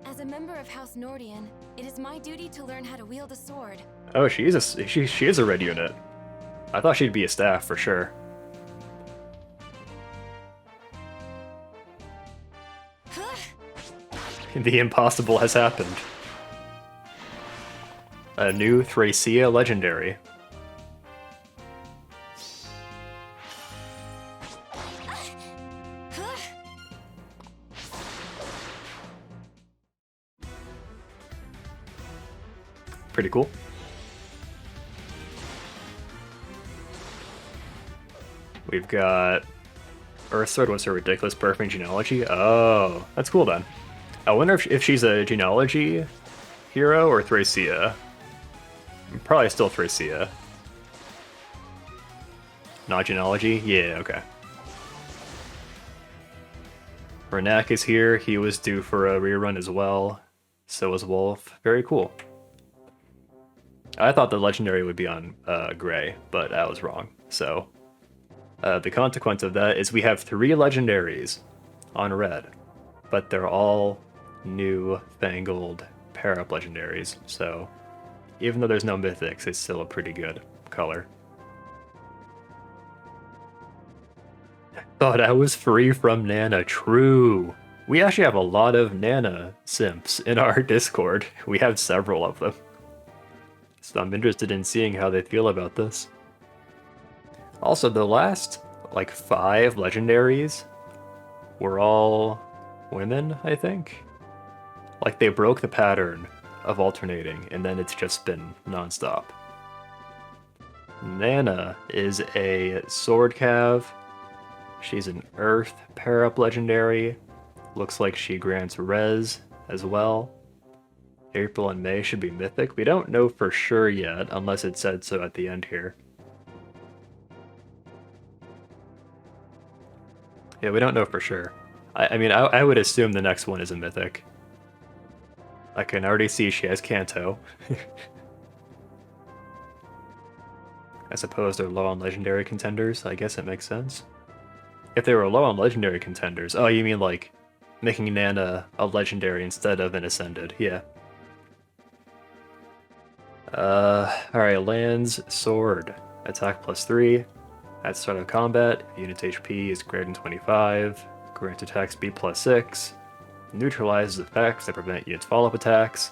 As a member of House Nordian, it is my duty to learn how to wield a sword. Oh, she is a red unit. I thought she'd be a staff for sure. The impossible has happened. A new Thracia legendary. Pretty cool. We've got Earthsword. What's her ridiculous perfect genealogy? Oh, that's cool then. I wonder if she's a genealogy hero or Thracia. Probably still Thracia. Not genealogy? Yeah, okay. Renak is here. He was due for a rerun as well. So was Wolf. Very cool. I thought the legendary would be on Gray, but I was wrong. So the consequence of that is we have 3 legendaries on Red, but they're all new fangled pair-up legendaries. So even though there's no mythics, it's still a pretty good color. Thought I was free from Nanna. True. We actually have a lot of Nanna simps in our Discord. We have several of them. So I'm interested in seeing how they feel about this. Also, the last, like, 5 legendaries were all women, I think? Like, they broke the pattern of alternating, and then it's just been nonstop. Nanna is a sword cav. She's an earth pair-up legendary. Looks like she grants res as well. April and May should be mythic. We don't know for sure yet, unless it said so at the end here. Yeah, we don't know for sure. I mean, I would assume the next one is a mythic. I can already see she has Kanto. I suppose they're low on legendary contenders. I guess it makes sense. If they were low on legendary contenders... Oh, you mean like making Nanna a legendary instead of an ascended. Yeah. Alright, lands, sword. Attack +3. At start of combat, unit's HP is greater than 25. Grant attack speed +6. Neutralizes effects that prevent units' follow-up attacks.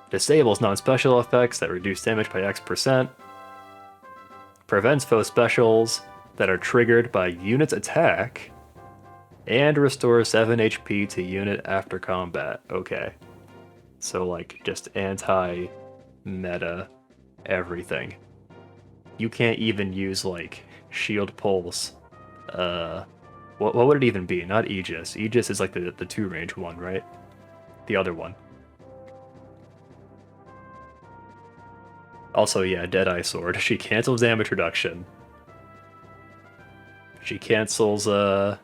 Disables non-special effects that reduce damage by X%. Prevents foe specials that are triggered by unit's attack. And restores 7 HP to unit after combat. Okay. So, like, just anti-meta everything. You can't even use, like, Shield Pulse. What would it even be? Not Aegis. Aegis is like the 2-range one, right? The other one. Also, yeah, Deadeye Sword. She cancels damage reduction. She cancels, what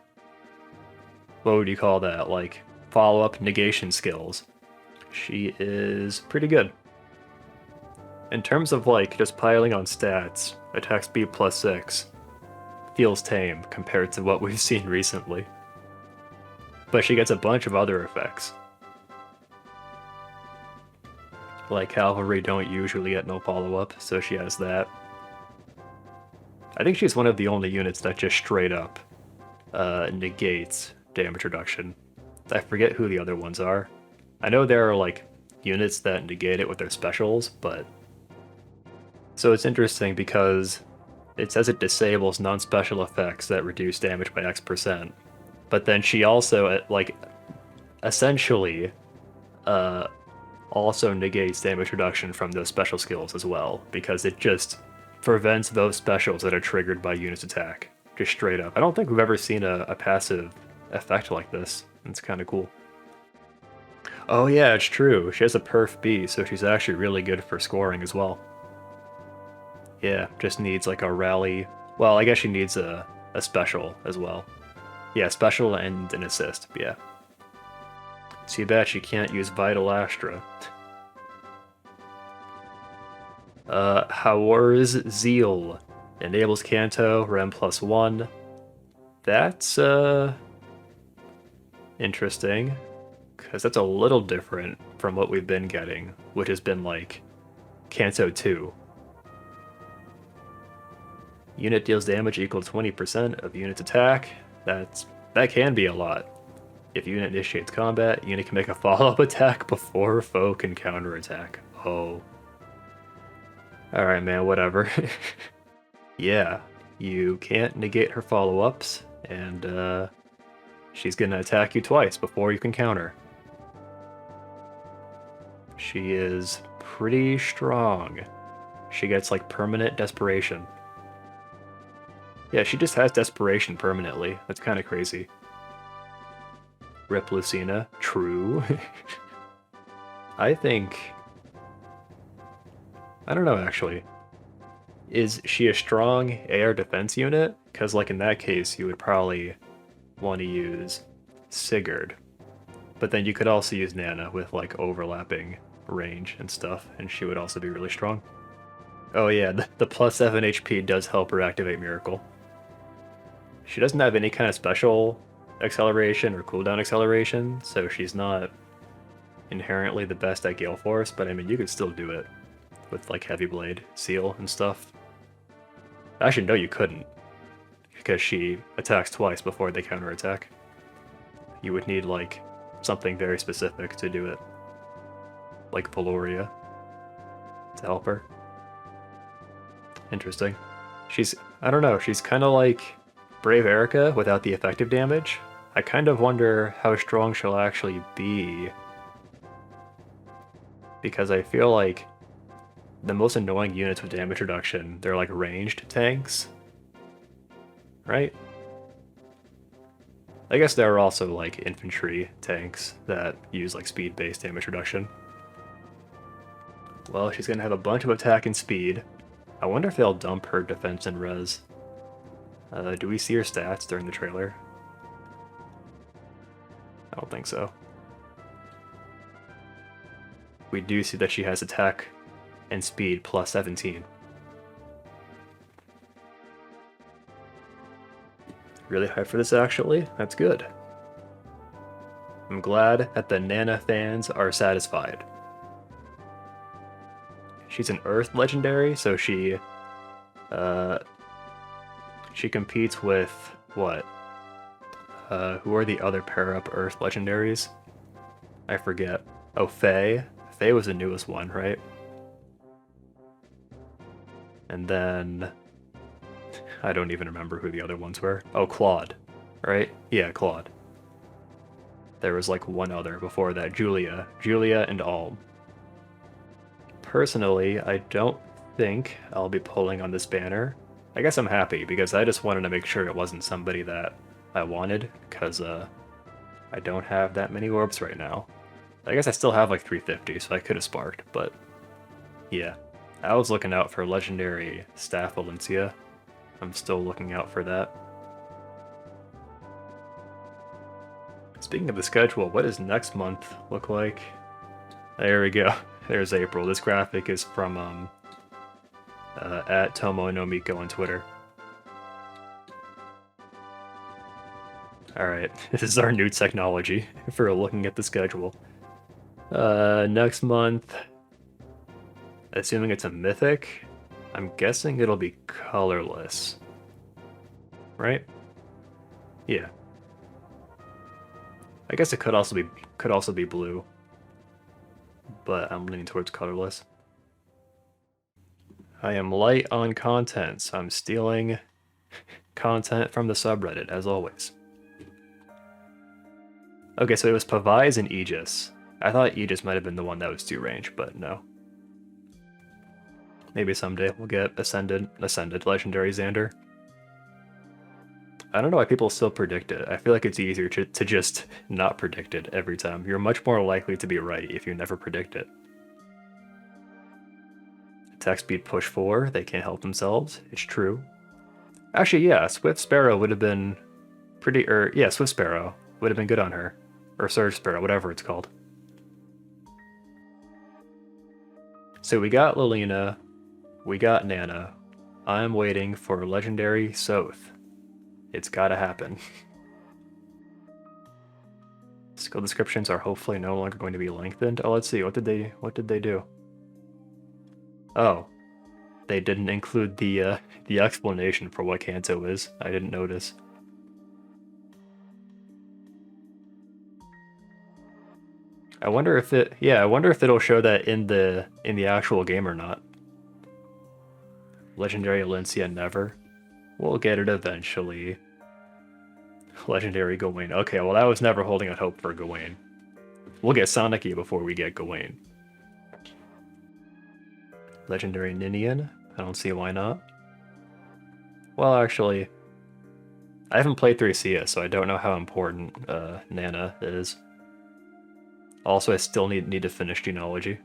would you call that? Like, follow-up negation skills. She is pretty good. In terms of, like, just piling on stats, attack speed +6 feels tame compared to what we've seen recently. But she gets a bunch of other effects. Like, Cavalry don't usually get no follow-up, so she has that. I think she's one of the only units that just straight up negates damage reduction. I forget who the other ones are. I know there are, like, units that negate it with their specials, but... So it's interesting because it says it disables non-special effects that reduce damage by X%. But then she also, like, essentially, also negates damage reduction from those special skills as well, because it just prevents those specials that are triggered by unit's attack. Just straight up. I don't think we've ever seen a passive effect like this. It's kind of cool. Oh yeah, it's true. She has a Perf B, so she's actually really good for scoring as well. Yeah, just needs like a rally. Well, I guess she needs a special as well. Yeah, special and an assist, yeah. Too bad she can't use Vital Astra. Hawar's Zeal. Enables Kanto, Rem +1. That's interesting, because that's a little different from what we've been getting, which has been like Kanto 2. Unit deals damage equal to 20% of unit's attack. That can be a lot. If unit initiates combat, unit can make a follow-up attack before foe can counterattack. Oh. Alright, man, whatever. Yeah, you can't negate her follow-ups, and she's gonna attack you twice before you can counter. She is pretty strong. She gets like permanent desperation. Yeah, she just has desperation permanently. That's kind of crazy. Rip Lucina. True. I think... I don't know, actually. Is she a strong AR defense unit? Because, like, in that case, you would probably want to use Sigurd. But then you could also use Nanna with, like, overlapping range and stuff, and she would also be really strong. Oh yeah, the plus 7 HP does help her activate Miracle. She doesn't have any kind of special acceleration or cooldown acceleration, so she's not inherently the best at Gale Force, but I mean, you could still do it with like Heavy Blade, Seal, and stuff. Actually, no, you couldn't, because she attacks twice before they counterattack. You would need like something very specific to do it, like Valoria, to help her. Interesting. I don't know, she's kind of like Brave Erica without the effective damage. I kind of wonder how strong she'll actually be, because I feel like the most annoying units with damage reduction, they're like ranged tanks, right? I guess there are also like infantry tanks that use like speed-based damage reduction. Well, she's gonna have a bunch of attack and speed. I wonder if they'll dump her defense and res. Do we see her stats during the trailer? I don't think so. We do see that she has attack and speed plus 17. Really hyped for this, actually. That's good. I'm glad that the Nanna fans are satisfied. She's an Earth legendary, so she competes with what? Who are the other pair-up Earth legendaries? I forget. Oh, Faye. Faye was the newest one, right? And then... I don't even remember who the other ones were. Oh, Claude, right? Yeah, Claude. There was like one other before that, Julia. Julia and Alm. Personally, I don't think I'll be pulling on this banner. I guess I'm happy, because I just wanted to make sure it wasn't somebody that I wanted, because I don't have that many orbs right now. I guess I still have like 350, so I could have sparked, but yeah. I was looking out for legendary Staff Valencia. I'm still looking out for that. Speaking of the schedule, what does next month look like? There we go. There's April. This graphic is from at Tomo no Miko on Twitter. Alright, this is our new technology for looking at the schedule. Next month, assuming it's a Mythic, I'm guessing it'll be colorless. Right? Yeah. I guess it could also be blue, but I'm leaning towards colorless. I am light on content, so I'm stealing content from the subreddit, as always. Okay, so it was Pavise and Aegis. I thought Aegis might have been the one that was 2 range, but no. Maybe someday we'll get Ascended Legendary Xander. I don't know why people still predict it. I feel like it's easier to just not predict it every time. You're much more likely to be right if you never predict it. Attack speed push 4, they can't help themselves. It's true. Actually, yeah, Swift Sparrow would have been yeah, Swift Sparrow would have been good on her. Or Surge Sparrow, whatever it's called. So we got Lilina, we got Nanna, I'm waiting for legendary Soth. It's gotta happen. Skill descriptions are hopefully no longer going to be lengthened. Oh, let's see. What did they do? Oh, they didn't include the explanation for what Kanto is. I didn't notice. I wonder if it'll show that in the actual game or not. Legendary Alencia never. We'll get it eventually. Legendary Gawain. Okay, well that was never holding out hope for Gawain. We'll get Sonic-y before we get Gawain. Legendary Ninian. I don't see why not. Well, actually, I haven't played 3CS, so I don't know how important Nanna is. Also, I still need to finish Genealogy.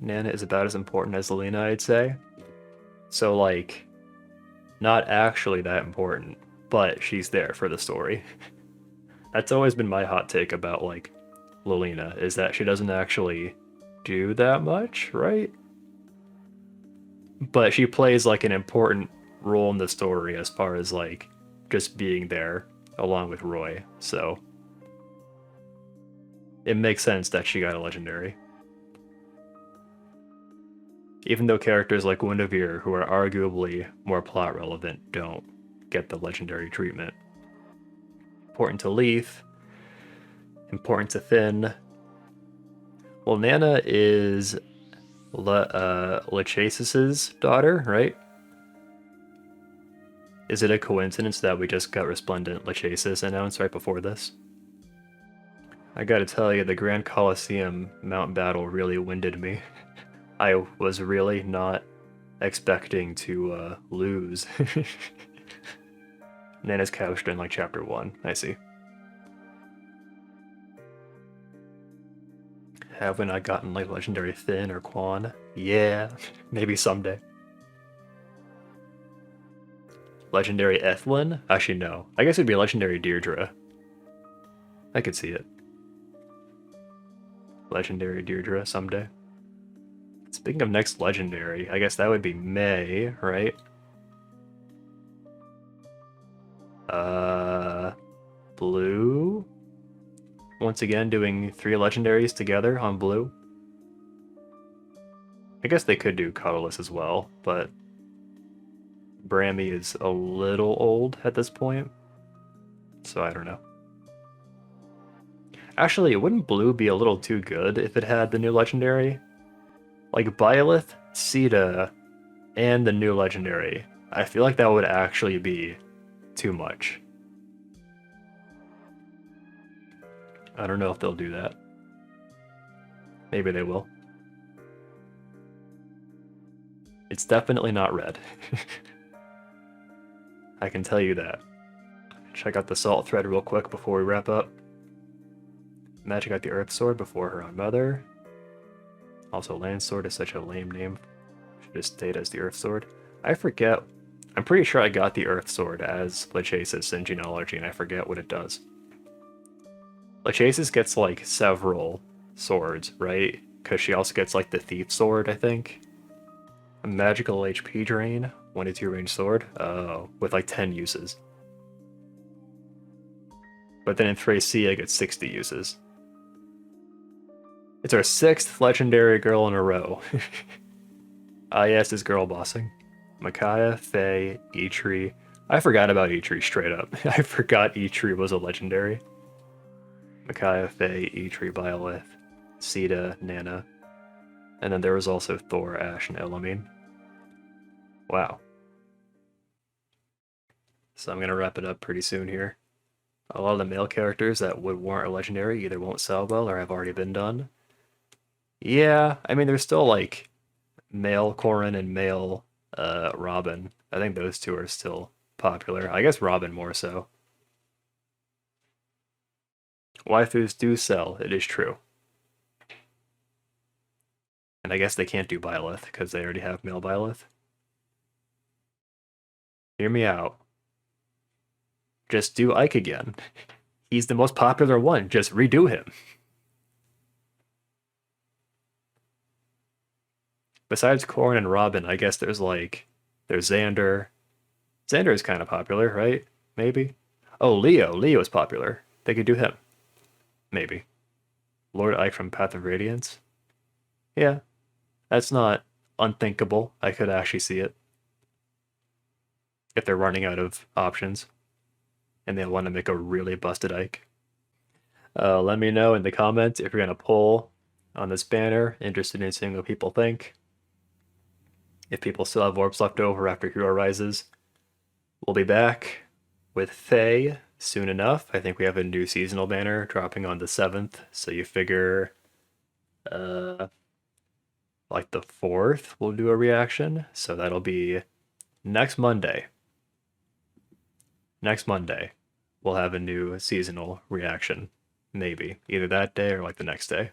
Nanna is about as important as Lena, I'd say. So, like, not actually that important, but she's there for the story. That's always been my hot take about, like, Lilina, is that she doesn't actually do that much, right? But she plays, like, an important role in the story as far as, like, just being there along with Roy, so it makes sense that she got a legendary. Even though characters like Guinevere, who are arguably more plot relevant, don't get the legendary treatment. Important to Leaf. Important to Finn. Well, Nanna is Lachesis' daughter, right? Is it a coincidence that we just got Resplendent Lachesis announced right before this? I gotta tell you, the Grand Colosseum Mount battle really winded me. I was really not expecting to lose. Nanna's couched in like chapter 1, I see. Have we not gotten like legendary Finn or Quan? Yeah, maybe someday. Legendary Ethlyn? Actually, no. I guess it'd be legendary Deirdre. I could see it. Legendary Deirdre someday. Speaking of next legendary, I guess that would be May, right? Blue? Once again, doing 3 legendaries together on blue. I guess they could do Colorless as well, but Brammy is a little old at this point, so I don't know. Actually, wouldn't blue be a little too good if it had the new legendary? Like Byleth, Sita, and the new legendary. I feel like that would actually be too much. I don't know if they'll do that. Maybe they will. It's definitely not red. I can tell you that. Check out the salt thread real quick before we wrap up. Magic got the Earth Sword before her own mother. Also, Land Sword is such a lame name. Should just stayed as the Earth Sword. I forget. I'm pretty sure I got the Earth Sword as Lachesis in Genealogy, and I forget what it does. Lachesis gets like several swords, right? Because she also gets like the Thief Sword, I think. A magical HP drain, 1 to 2 range sword. Oh, with like 10 uses. But then in Thracia, it gets 60 uses. It's our 6th legendary girl in a row. Yes, is girl bossing. Micaiah, Faye, Eitri. I forgot about Eitri straight up. I forgot Eitri was a legendary. Micaiah, Faye, Eitri, Byleth, Sita, Nanna. And then there was also Thor, Ash, and Elamine. Wow. So I'm gonna wrap it up pretty soon here. A lot of the male characters that would warrant a legendary either won't sell well or have already been done. Yeah, I mean, there's still like male Corrin and male Robin. I think those two are still popular. I guess Robin more so. Waifus do sell, it is true. And I guess they can't do Byleth because they already have male Byleth. Hear me out. Just do Ike again. He's the most popular one. Just redo him. Besides Corn and Robin, I guess there's Xander. Xander is kind of popular, right? Maybe. Oh, Leo. Leo is popular. They could do him. Maybe. Lord Ike from Path of Radiance. Yeah, that's not unthinkable. I could actually see it if they're running out of options and they want to make a really busted Ike. Let me know in the comments if you're going to poll on this banner. Interested in seeing what people think. If people still have orbs left over after Hero Rises, we'll be back with Faye soon enough. I think we have a new seasonal banner dropping on the 7th, so you figure like the 4th we'll do a reaction. So that'll be next Monday. Next Monday, we'll have a new seasonal reaction. Maybe either that day or like the next day.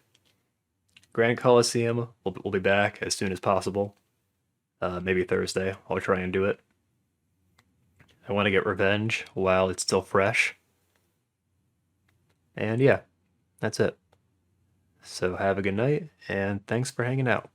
Grand Coliseum, we'll be back as soon as possible. Maybe Thursday. I'll try and do it. I want to get revenge while it's still fresh. And yeah, that's it. So have a good night, and thanks for hanging out.